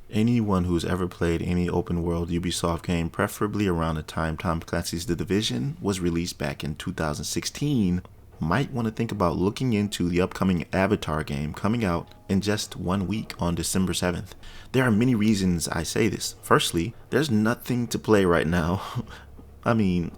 Anyone who's ever played any open world Ubisoft game, preferably around the time Tom Clancy's The Division was released back in 2016, might want to think about looking into the upcoming Avatar game coming out in just 1 week on December 7th. There are many reasons I say this. Firstly, there's nothing to play right now. I mean,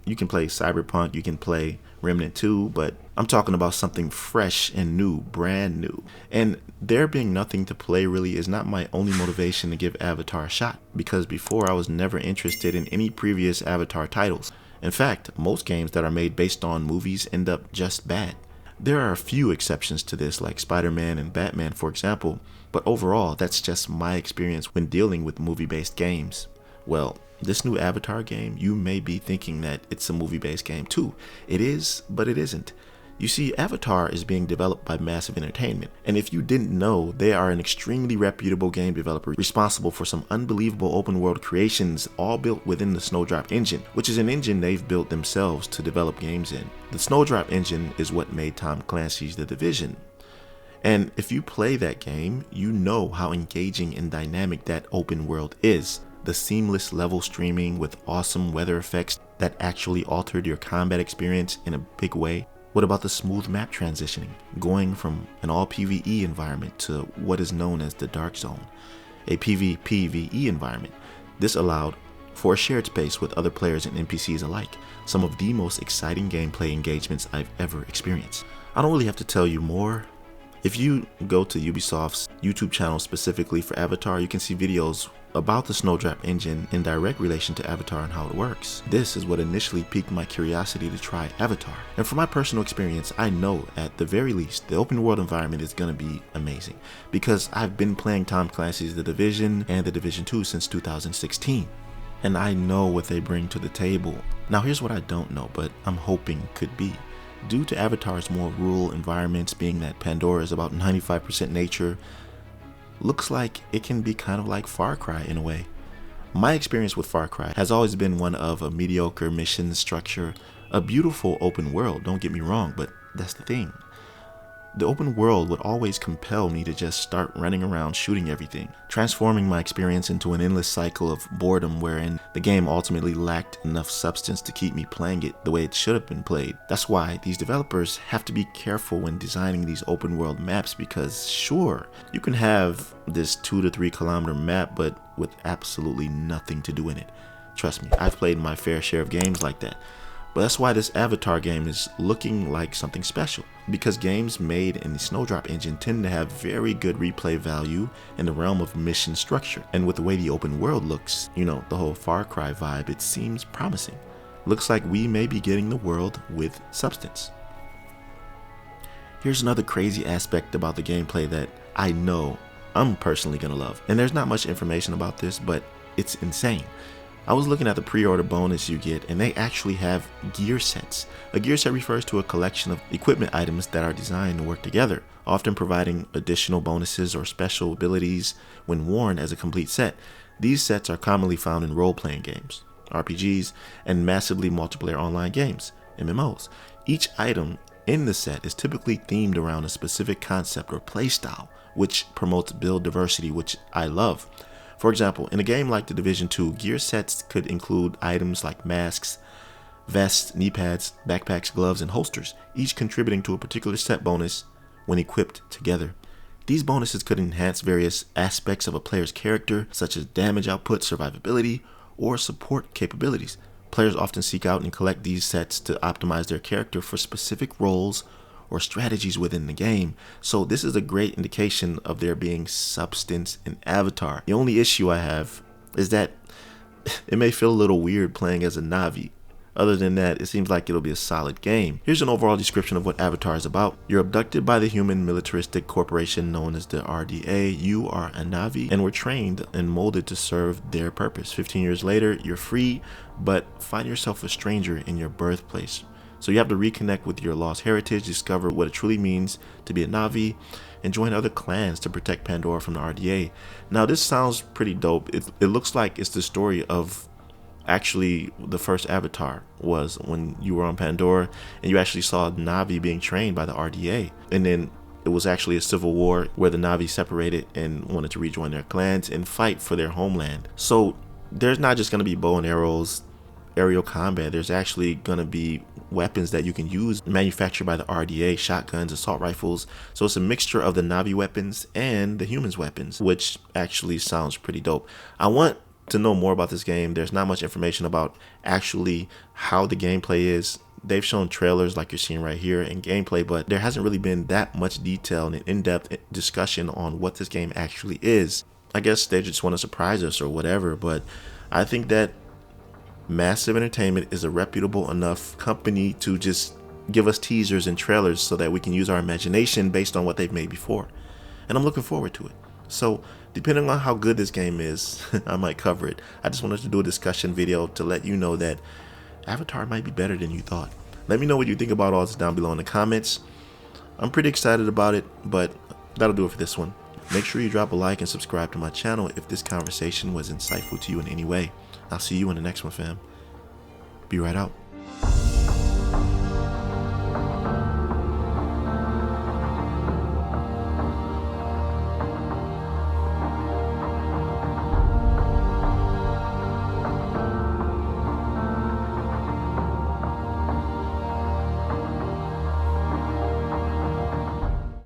you can play Cyberpunk, you can play Remnant 2, but I'm talking about something fresh and new, brand new. And there being nothing to play really is not my only motivation to give Avatar a shot, because before I was never interested in any previous Avatar titles. In fact, most games that are made based on movies end up just bad. There are a few exceptions to this, like Spider-Man and Batman for example, but overall that's just my experience when dealing with movie-based games. Well, this new Avatar game, you may be thinking that it's a movie-based game too. It is, but it isn't. You see, Avatar is being developed by Massive Entertainment, and if you didn't know, they are an extremely reputable game developer responsible for some unbelievable open world creations, all built within the Snowdrop engine, which is an engine they've built themselves to develop games in. The Snowdrop engine is what made Tom Clancy's The Division. And if you play that game, you know how engaging and dynamic that open world is. The seamless level streaming with awesome weather effects that actually altered your combat experience in a big way. What about the smooth map transitioning, going from an all PvE environment to what is known as the Dark Zone, a PvPvE environment? This allowed for a shared space with other players and NPCs alike, some of the most exciting gameplay engagements I've ever experienced. I don't really have to tell you more. If you go to Ubisoft's YouTube channel specifically for Avatar, you can see videos about the Snowdrop engine in direct relation to Avatar and how it works. This is what initially piqued my curiosity to try Avatar. And from my personal experience, I know at the very least the open world environment is going to be amazing, because I've been playing Tom Clancy's The Division and The Division 2 since 2016. And I know what they bring to the table. Now here's what I don't know, but I'm hoping could be. Due to Avatar's more rural environments, being that Pandora is about 95% nature, looks like it can be kind of like Far Cry in a way. My experience with Far Cry has always been one of a mediocre mission structure, a beautiful open world, don't get me wrong, but that's the thing. The open world would always compel me to just start running around shooting everything, transforming my experience into an endless cycle of boredom wherein the game ultimately lacked enough substance to keep me playing it the way it should have been played. That's why these developers have to be careful when designing these open world maps, because sure, you can have this 2 to 3 kilometer map but with absolutely nothing to do in it. Trust me, I've played my fair share of games like that. But that's why this Avatar game is looking like something special, because games made in the Snowdrop engine tend to have very good replay value in the realm of mission structure. And with the way the open world looks, you know, the whole Far Cry vibe, it seems promising. Looks like we may be getting the world with substance. Here's another crazy aspect about the gameplay that I know I'm personally gonna love. And there's not much information about this, but it's insane. I was looking at the pre-order bonus you get, and they actually have gear sets. A gear set refers to a collection of equipment items that are designed to work together, often providing additional bonuses or special abilities when worn as a complete set. These sets are commonly found in role-playing games, RPGs, and massively multiplayer online games, MMOs. Each item in the set is typically themed around a specific concept or playstyle, which promotes build diversity, which I love. For example, in a game like The Division 2, gear sets could include items like masks, vests, knee pads, backpacks, gloves, and holsters, each contributing to a particular set bonus when equipped together. These bonuses could enhance various aspects of a player's character, such as damage output, survivability, or support capabilities. Players often seek out and collect these sets to optimize their character for specific roles or strategies within the game, so this is a great indication of there being substance in Avatar. The only issue I have is that it may feel a little weird playing as a Na'vi. Other than that, it seems like it'll be a solid game. Here's an overall description of what Avatar is about. You're abducted by the human militaristic corporation known as the RDA. You are a Na'vi and were trained and molded to serve their purpose. 15 years later, you're free, but find yourself a stranger in your birthplace. So you have to reconnect with your lost heritage, discover what it truly means to be a Na'vi, and join other clans to protect Pandora from the RDA. Now this sounds pretty dope. It looks like it's the story of actually the first Avatar was when you were on Pandora and you actually saw Na'vi being trained by the RDA. And then it was actually a civil war where the Na'vi separated and wanted to rejoin their clans and fight for their homeland. So there's not just going to be bow and arrows, aerial combat. There's actually going to be weapons that you can use manufactured by the RDA, shotguns, assault rifles. So it's a mixture of the Na'vi weapons and the humans weapons, which actually sounds pretty dope. I want to know more about this game. There's not much information about actually how the gameplay is. They've shown trailers like you're seeing right here and gameplay, but there hasn't really been that much detail and in-depth discussion on what this game actually is. I guess they just want to surprise us or whatever, but I think that Massive Entertainment is a reputable enough company to just give us teasers and trailers so that we can use our imagination based on what they've made before. And I'm looking forward to it. So depending on how good this game is, I might cover it. I just wanted to do a discussion video to let you know that Avatar might be better than you thought. Let me know what you think about all this down below in the comments. I'm pretty excited about it, but that'll do it for this one. Make sure you drop a like and subscribe to my channel if this conversation was insightful to you in any way. I'll see you in the next one, fam. Be right out.